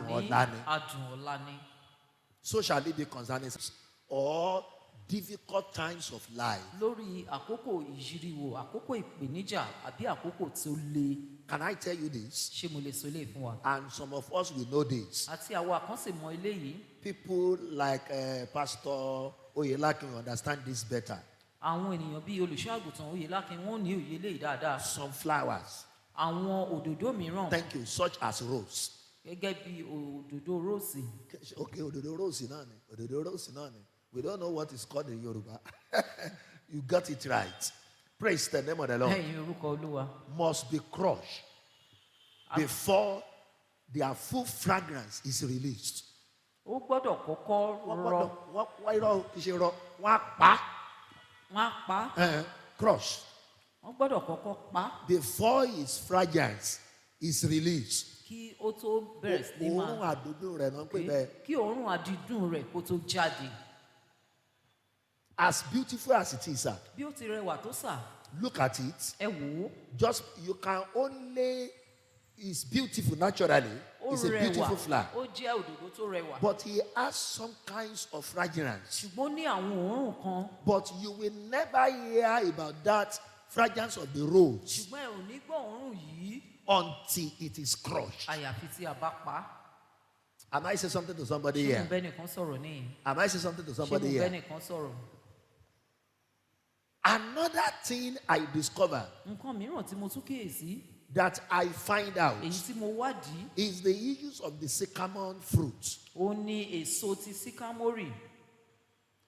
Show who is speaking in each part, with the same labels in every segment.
Speaker 1: adùn ọ̀la ni.
Speaker 2: So shall it be concerning all difficult times of life.
Speaker 1: Lórí àkókò ìyíríwò, àkókò ìpèníjà àbí àkókò tí ó le.
Speaker 2: Can I tell you this?
Speaker 1: Ṣé mo lè sọ eléyìí fún wa?
Speaker 2: And some of us will know this.
Speaker 1: Àti àwa kan sì mọ eléyìí.
Speaker 2: People like Pastor Oyelakin understand this better.
Speaker 1: Àwọn ènìyàn bíi olùṣọ́-àgùntàn Oyelakin wọ́n ní òye eléyìí dáadáa.
Speaker 2: Some flowers.
Speaker 1: Àwọn òdòdó mìíràn.
Speaker 2: Thank you. Such as rose.
Speaker 1: Gẹ́gẹ́ bí òdòdó róòsì.
Speaker 2: Okay, òdòdó rose náà ni. Òdòdó rose náà ni. We don't know what it's called in Yoruba. You got it right. Praise the name of the Lord. Must be crushed before their full fragrance is released.
Speaker 1: Ó gbọ́dọ̀ kọ́kọ́ rọ.
Speaker 2: Wọ́n pa. Crush.
Speaker 1: Wọ́n gbọ́dọ̀ kọ́kọ́ pa.
Speaker 2: Before his fragrance is released.
Speaker 1: Kí ó tó bẹ̀rẹ̀ sí ní máa.
Speaker 2: Òórùn àdúdùn rẹ̀ náà pè bẹ́ẹ̀.
Speaker 1: Kí òórùn àdídùn rẹ̀ kó tó jáde.
Speaker 2: As beautiful as it is, sir.
Speaker 1: Bí ó ti rẹwà tó sà.
Speaker 2: Look at it.
Speaker 1: Ẹ wò ó.
Speaker 2: Just you can only. It's beautiful naturally. It's a beautiful flower.
Speaker 1: Ó jẹ́ òdòdó tó rẹwà.
Speaker 2: But he has some kinds of fragrance.
Speaker 1: Ṣùgbọ́n ní àwọn òórùn kan.
Speaker 2: But you will never hear about that fragrance of the rose.
Speaker 1: Ṣùgbọ́n ẹ ò ní gbọ́ òórùn yìí.
Speaker 2: Until it is crushed.
Speaker 1: Àyàfi tí a bá pa.
Speaker 2: Am I saying something to somebody here?
Speaker 1: Ṣé mo bẹ́ nìkan sọ̀rọ̀ níyìn?
Speaker 2: Am I saying something to somebody here?
Speaker 1: Ṣé mo bẹ́ nìkan sọ̀rọ̀?
Speaker 2: Another thing I discovered.
Speaker 1: Nǹkan mìíràn tí mo tún kíyèsí.
Speaker 2: That I find out.
Speaker 1: Èyí tí mo wádìí.
Speaker 2: Is the use of the sycamore fruit.
Speaker 1: Ó ní èso ti síkámórì.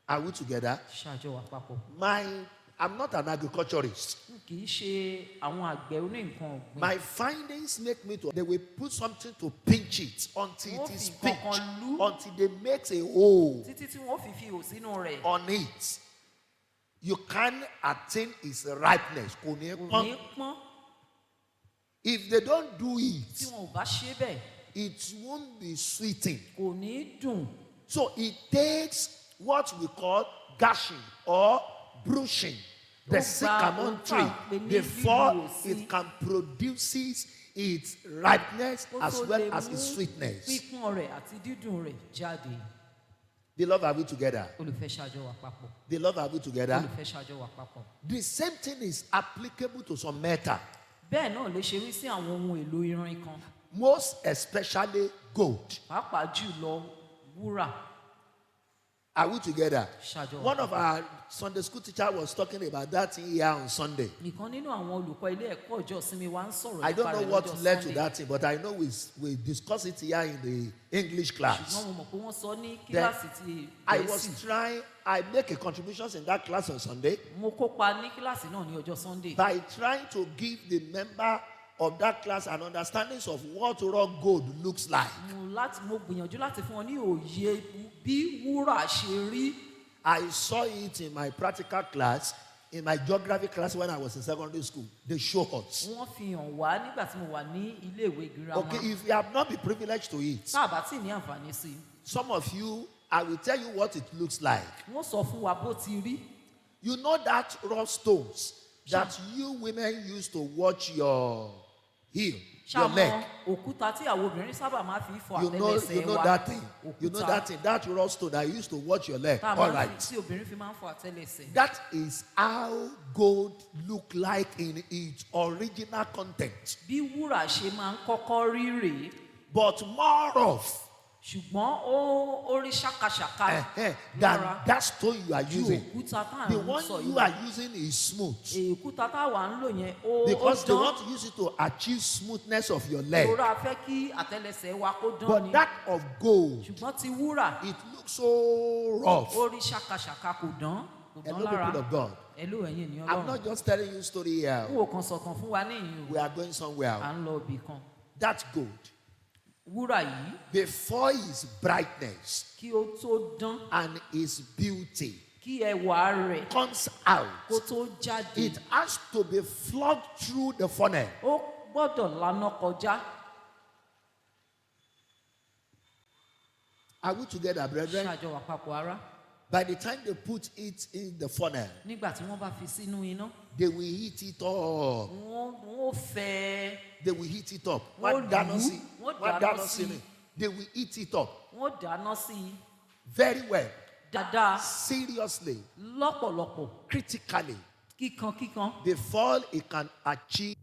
Speaker 2: Are we together?
Speaker 1: Ṣàjọ wà papọ̀.
Speaker 2: I'm not an agriculturist.
Speaker 1: Kì í ṣe àwọn àgbẹ̀ oní nǹkan ọ̀gbìn.
Speaker 2: My findings make me to. They will put something to pinch it until it is pinched. Until they make a hole.
Speaker 1: Títí tí wọ́n fi ihò sínú rẹ̀.
Speaker 2: On it. You can't attain its ripeness. Kò ní pọ́n. If they don't do it,
Speaker 1: tí wọn ò bá ṣe bẹ́ẹ̀,
Speaker 2: it won't be sweetened.
Speaker 1: Kò ní dùn.
Speaker 2: So it takes what we call gashing or brushing the sycamore tree before it can produce its ripeness as well as its sweetness.
Speaker 1: Pípọ́n rẹ̀ àti dídùn rẹ̀ jáde.
Speaker 2: Beloved, are we together?
Speaker 1: Olùfẹ́ ṣàjọ wà papọ̀.
Speaker 2: Beloved, are we together?
Speaker 1: Olùfẹ́ ṣàjọ wà papọ̀.
Speaker 2: The same thing is applicable to some metal.
Speaker 1: Bẹ́ẹ̀ náà lè ṣe rí sí àwọn ohun èlò irin kan.
Speaker 2: Most especially gold.
Speaker 1: Pàápàá jùlọ wúrà.
Speaker 2: Are we together?
Speaker 1: Ṣàjọ.
Speaker 2: One of our Sunday school teachers was talking about that thing here on Sunday.
Speaker 1: Nìkan nínú àwọn olùkọ́ ilé ẹ̀kọ́ ìjọ ìsinmi wa ń sọ̀rọ̀ nípa rẹ̀ lọ́jọ́ Sunday.
Speaker 2: I don't know what led to that thing, but I know we discuss it here in the English class.
Speaker 1: Ṣùgbọ́n mo mọ̀ pé wọ́n sọ ní kíláàsì ti
Speaker 2: Gẹ̀ẹ́sì. I make a contribution in that class on Sunday.
Speaker 1: Mo kópa ní kíláàsì náà ní ọjọ́ Sunday.
Speaker 2: By trying to give the member of that class an understanding of what raw gold looks like.
Speaker 1: Mo gbìyànjú láti fún wọn ní òye bí wúrà ṣe rí.
Speaker 2: I saw it in my practical class, in my geography class when I was in secondary school. They show us.
Speaker 1: Wọ́n fi hàn wá nígbà tí mo wà ní ilé ìwé girama.
Speaker 2: Okay, if you have not been privileged to it.
Speaker 1: Tá a bá tí ní àǹfààní sí.
Speaker 2: Some of you, I will tell you what it looks like.
Speaker 1: Wọ́n sọ fún wa bó ti rí.
Speaker 2: You know that rough stones that you women use to watch your heel, your leg.
Speaker 1: Òkúta tí àwọn obìnrin sábà máa fi fọ àtẹ́lẹsẹ̀ wa.
Speaker 2: You know that thing. You know that thing. That rough stone that you used to watch your leg. All right.
Speaker 1: Tí obìnrin fi máa ń fọ àtẹ́lẹsẹ̀.
Speaker 2: That is how gold look like in its original content.
Speaker 1: Bí wúrà ṣe máa ń kọ́kọ́ rí rèé.
Speaker 2: But more of.
Speaker 1: Ṣùgbọ́n ó rí ṣàkàṣàkà.
Speaker 2: Than that stone you are using.
Speaker 1: The
Speaker 2: one you are using is smooth.
Speaker 1: Òkúta táwa ń lò yẹn ó dán.
Speaker 2: Because they want to use it to achieve smoothness of your leg.
Speaker 1: Òrà fẹ́ kí àtẹ́lẹsẹ̀ wa kó dán ni.
Speaker 2: But that of gold.
Speaker 1: Ṣùgbọ́n ti wúrà.
Speaker 2: It looks so rough.
Speaker 1: Ó rí ṣàkàṣàkà kò dán.
Speaker 2: Hello, people of God.
Speaker 1: Hello, ẹ̀yin ènìyàn Ọlọ́run.
Speaker 2: I'm not just telling you story here.
Speaker 1: N ò kàn sọ̀kan fún wa níyìn o.
Speaker 2: We are going somewhere.
Speaker 1: À ń lọ ibì kan.
Speaker 2: That gold.
Speaker 1: Wúrà yìí.
Speaker 2: Before his brightness.
Speaker 1: Kí ó tó dán.
Speaker 2: And his beauty.
Speaker 1: Kí ẹwà rẹ̀.
Speaker 2: Comes out.
Speaker 1: Kó tó jáde.
Speaker 2: It has to be flogged through the funnel.
Speaker 1: Ó gbọ́dọ̀ lànà kọjá.
Speaker 2: Are we together, brethren?
Speaker 1: Ṣàjọ wà papọ̀ ara.
Speaker 2: By the time they put it in the funnel.
Speaker 1: Nígbà tí wọ́n bá fi sínú iná.
Speaker 2: They will heat it up.
Speaker 1: Wọ́n fẹ́.
Speaker 2: They will heat it up. Wọ́n dáná sí ni. They will eat it up
Speaker 1: Wọ́n dáná sí i
Speaker 2: very well,
Speaker 1: dáadáa,
Speaker 2: seriously,
Speaker 1: lọ́pọ̀lọpọ̀,
Speaker 2: critically.
Speaker 1: kíkan.
Speaker 2: Before it can achieve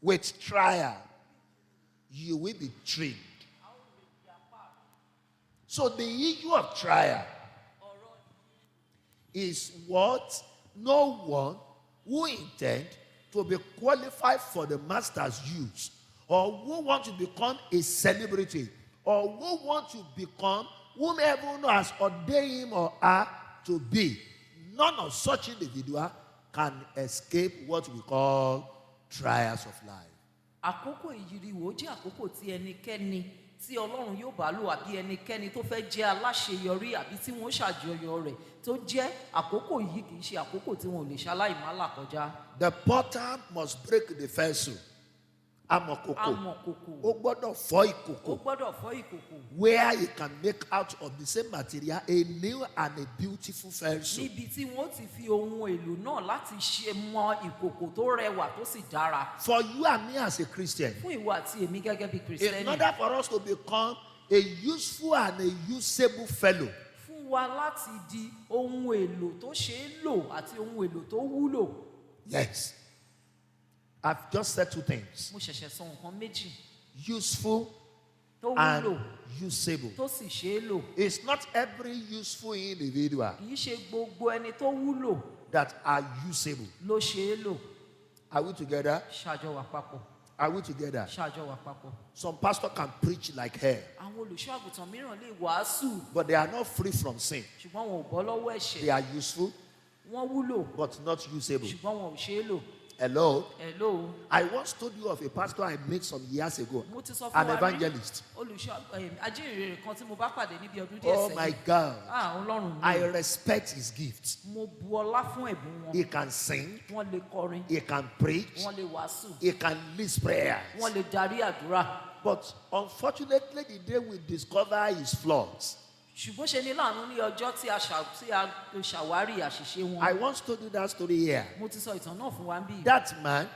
Speaker 2: with trial, you will be trained. So the issue of trial is what no one who intend to be qualified for the master's use, or who want to become a celebrity, or who want to become whomever has ordained him or her to be. None of such individual can escape what we call trials of life.
Speaker 1: Àkókò ìyíriwò jẹ́ àkókò tí ẹnikẹ́ni tí Ọlọ́run yóò bá lò àbí ẹnikẹ́ni tó fẹ́ jẹ́ aláṣeyọrí àbí tí wọ́n ṣàjọyọ̀ rẹ̀ tó jẹ́ àkókò yìí kì í ṣe àkókò tí wọn ò lè ṣaláì má là kọjá.
Speaker 2: The potter must break the vessel. Amọ̀kòkò. Ó gbọ́dọ̀ fọ́ ìkòkò. Where he can make out of the same material a new and a beautiful vessel.
Speaker 1: Níbi tí wọ́n ti fi ohun èlò náà láti ṣe mọ ìkòkò tó rẹwà tó sì dára.
Speaker 2: For you and me as a Christian.
Speaker 1: Fún ìwọ àti èmi gẹ́gẹ́ bí Kristẹni.
Speaker 2: In order for us to become a useful and a usable fellow.
Speaker 1: Fún wa láti di ohun èlò tó ṣe é lò àti ohun èlò tó wúlò.
Speaker 2: Yes. I've just said two things.
Speaker 1: Mo ṣẹ̀ṣẹ̀ sọ nǹkan méjì.
Speaker 2: Useful
Speaker 1: tó
Speaker 2: and
Speaker 1: wúlò
Speaker 2: usable.
Speaker 1: tó sì ṣe é lò.
Speaker 2: It's not every useful individual
Speaker 1: Kì í ṣe gbogbo ẹni tó wúlò
Speaker 2: that are usable.
Speaker 1: ló ṣe é lò.
Speaker 2: Are we together?
Speaker 1: Ṣàjọ wà papọ̀.
Speaker 2: Are we together?
Speaker 1: Ṣàjọ wà papọ̀.
Speaker 2: Some pastor can preach like hell,
Speaker 1: Àwọn olùṣọ́ àgùntàn mìíràn lè wàásù
Speaker 2: but they are not free from sin.
Speaker 1: ṣùgbọ́n wọn ò bọ́ lọ́wọ́ ẹ̀ṣẹ̀.
Speaker 2: They are useful,
Speaker 1: Wọ́n wúlò
Speaker 2: but not usable.
Speaker 1: ṣùgbọ́n wọn ò ṣe é lò.
Speaker 2: Hello?
Speaker 1: Hello.
Speaker 2: I once told you of a pastor I met some years ago,
Speaker 1: Mo ti sọ fún
Speaker 2: an
Speaker 1: wa rí
Speaker 2: evangelist.
Speaker 1: olùṣọ́ ajínrere kan tí mo bá pàdé níbi ọdún díẹ̀
Speaker 2: Oh
Speaker 1: sẹ́yìn.
Speaker 2: my God.
Speaker 1: Ọlọ́run mi.
Speaker 2: I respect his gifts.
Speaker 1: Mo bu ọlá fún ẹ̀bùn wọn.
Speaker 2: He can sing,
Speaker 1: Wọ́n lè kọrin.
Speaker 2: he can preach,
Speaker 1: Wọ́n lè wàásù.
Speaker 2: he can lead prayers.
Speaker 1: Wọ́n lè darí àdúrà.
Speaker 2: But unfortunately, the day we discover his flaws,
Speaker 1: Ṣùgbọ́n ṣe ni láàánú ní ọjọ́ tí a ṣàwárí àṣìṣe
Speaker 2: I
Speaker 1: wọn.
Speaker 2: once told you that story here.
Speaker 1: Mo ti sọ ìtàn náà fún wa bí.
Speaker 2: That man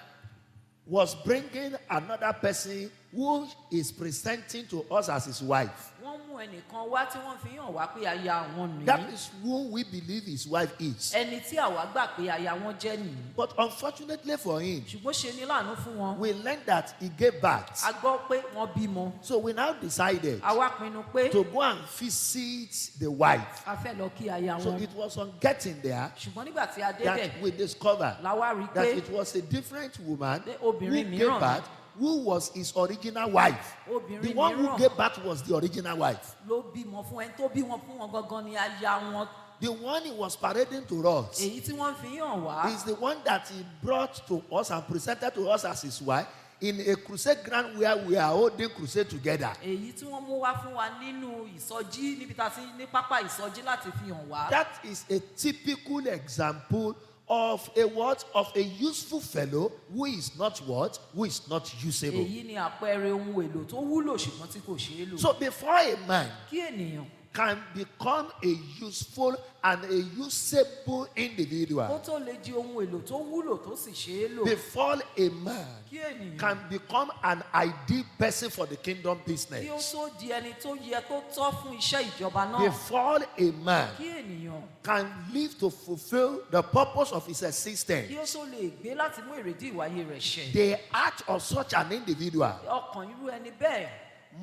Speaker 2: was bringing another person who is presenting to us as his wife.
Speaker 1: Wọ́n mú ẹnìkan wá tí wọ́n fi hàn wá pé aya wọn nìyí.
Speaker 2: That is who we believe his wife is.
Speaker 1: Ẹni tí àwa gbà pé aya wọn jẹ́ nìyí.
Speaker 2: But unfortunately for him,
Speaker 1: Ṣùgbọ́n ṣe ni láàánú fún wọn.
Speaker 2: we learned that he gave birth.
Speaker 1: A gbọ́ pé wọ́n bímọ.
Speaker 2: So we now decided
Speaker 1: A wá pinnu pé
Speaker 2: to go and visit the wife.
Speaker 1: a fẹ́ lọ kí aya
Speaker 2: So
Speaker 1: wọn.
Speaker 2: it was on getting there
Speaker 1: Ṣùgbọ́n nígbà tí a débẹ̀,
Speaker 2: that we discovered
Speaker 1: la wá rí i
Speaker 2: that
Speaker 1: pé
Speaker 2: it was a different woman
Speaker 1: Pé
Speaker 2: who
Speaker 1: obìnrin
Speaker 2: gave
Speaker 1: mìíràn
Speaker 2: birth, who was his original wife. The
Speaker 1: obìnrin
Speaker 2: one who
Speaker 1: mìíràn
Speaker 2: gave birth was the original wife.
Speaker 1: ló bímọ fún ẹni tó bímọ fún wọn gangan ni aya wọn.
Speaker 2: The one he was parading to us
Speaker 1: Èyí tí wọ́n fi hàn wá.
Speaker 2: is the one that he brought to us and presented to us as his wife in a crusade ground where we are holding crusade together.
Speaker 1: Èyí tí wọ́n mú wá fún wa nínú ìsọjí níbi tá a ti ní pápá ìsọjí láti fi hàn wá.
Speaker 2: That is a typical example of a what? Of a useful fellow who is not what? Who is not usable.
Speaker 1: Èyí ni àpẹẹrẹ ohun èlò tó wúlò ṣùgbọ́n tí kò ṣeé lò.
Speaker 2: So before a man
Speaker 1: Kí ènìyàn
Speaker 2: can become a useful and a usable
Speaker 1: kó
Speaker 2: individual,
Speaker 1: tó lè di ohun èlò tó wúlò tó sì ṣeé lò.
Speaker 2: before a man
Speaker 1: Kí ènìyàn
Speaker 2: can become an ideal person for the kingdom
Speaker 1: kí ó
Speaker 2: business,
Speaker 1: tó di ẹni tó yẹ tó tọ́ fún iṣẹ́ ìjọba náà.
Speaker 2: before a man
Speaker 1: Kí ènìyàn
Speaker 2: can live to fulfill the purpose of his
Speaker 1: kí ó
Speaker 2: existence,
Speaker 1: tó lè gbé láti mú èrèdí ìwáyé rẹ̀ ṣẹ.
Speaker 2: the heart of such an individual
Speaker 1: Ọkàn irú ẹni bẹ́ẹ̀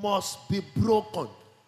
Speaker 2: must be broken.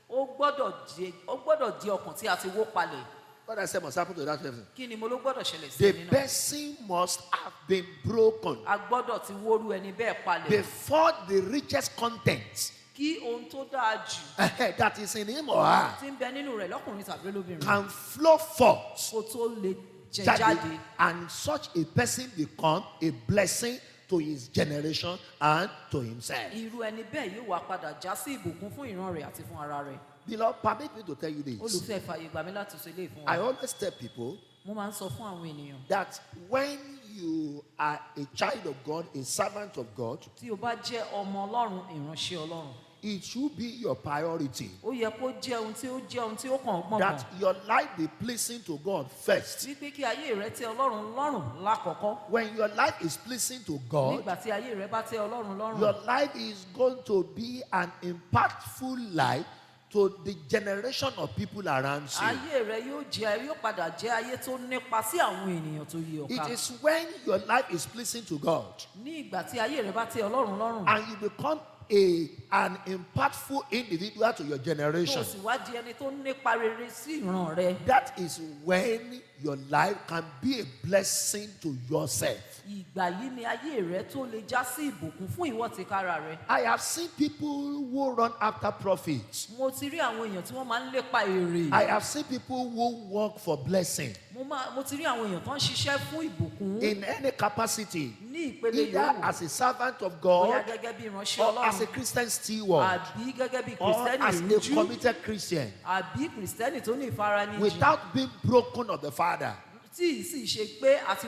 Speaker 1: ó gbọ́dọ̀ di ọkàn tí a ti wó palẹ̀.
Speaker 2: What I said must happen to that person.
Speaker 1: Kí ni mo ló gbọ́dọ̀ ṣẹlẹ̀ sí
Speaker 2: The
Speaker 1: ẹni náà?
Speaker 2: person must have been broken
Speaker 1: A gbọ́dọ̀ ti wórú ẹni bẹ́ẹ̀ palẹ̀.
Speaker 2: before the richest content
Speaker 1: Kí ohun tó dáa jù
Speaker 2: that is in him or her
Speaker 1: tí ń bẹ nínú rẹ̀ lọ́kùnrin tàbí lóbìnrin
Speaker 2: can flow forth
Speaker 1: kó tó lè jẹ
Speaker 2: jáde,
Speaker 1: jáde.
Speaker 2: and such a person become a blessing to his generation and to himself.
Speaker 1: Irú ẹni bẹ́ẹ̀ yóò wá padà já sí ìbùkún fún ìran rẹ̀ àti fún ara rẹ̀.
Speaker 2: Beloved, permit me to tell you this.
Speaker 1: Olùfẹ́ fàyè gbà mí láti sọ eléyìí fún
Speaker 2: I
Speaker 1: wa.
Speaker 2: always tell people
Speaker 1: Mo máa ń sọ fún àwọn ènìyàn
Speaker 2: that when you are a child of God, a servant of God,
Speaker 1: tí o bá jẹ́ ọmọ Ọlọ́run ìránṣẹ́ Ọlọ́run,
Speaker 2: it should be your priority
Speaker 1: ó yẹ kó jẹ́ ohun tí ó kàn gbọ̀ngàn.
Speaker 2: that your life be pleasing to God first.
Speaker 1: Wípé kí ayé rẹ tẹ́ Ọlọ́run lọ́rùn lákọ̀ọ́kọ́.
Speaker 2: When your life is pleasing to God,
Speaker 1: Nígbà tí ayé rẹ bá tẹ́ Ọlọ́run lọ́rùn,
Speaker 2: your life is going to be an impactful life to the generation of people around you.
Speaker 1: ayé rẹ yóò padà jẹ́ ayé tó nípa sí àwọn ènìyàn tó yí ọ ká.
Speaker 2: It is when your life is pleasing to God
Speaker 1: Ní ìgbà tí ayé rẹ bá tẹ́ Ọlọ́run lọ́rùn,
Speaker 2: and you become an impactful individual to your
Speaker 1: tó
Speaker 2: generation,
Speaker 1: sì wá di ẹni tó nípa rere sí ìran rẹ.
Speaker 2: that is when your life can be a blessing to yourself.
Speaker 1: Ìgbà yìí ni ayé rẹ tó lè já sí ìbùkún fún ìwọ tìkára rẹ.
Speaker 2: I have seen people who run after profits.
Speaker 1: Mo ti rí àwọn èèyàn tí wọ́n máa ń lépa èrè.
Speaker 2: I have seen people who work for blessing
Speaker 1: Mo ti rí àwọn èèyàn tó ń ṣiṣẹ́ fún ìbùkún
Speaker 2: in any capacity,
Speaker 1: ní ìpele
Speaker 2: either
Speaker 1: yòówù.
Speaker 2: as a servant of
Speaker 1: Bóyá
Speaker 2: God
Speaker 1: gẹ́gẹ́ bí ìránṣẹ́
Speaker 2: or as a
Speaker 1: Ọlọ́run,
Speaker 2: Christian steward
Speaker 1: àbí gẹ́gẹ́ bí
Speaker 2: or
Speaker 1: Kìrìsìtẹ́nì
Speaker 2: as a
Speaker 1: ìrújú,
Speaker 2: committed Christian,
Speaker 1: àbí Kìrìsìtẹ́nì tó ní ìfaranijì,
Speaker 2: without being broken of the Father.
Speaker 1: tí ì sì ṣe pé àti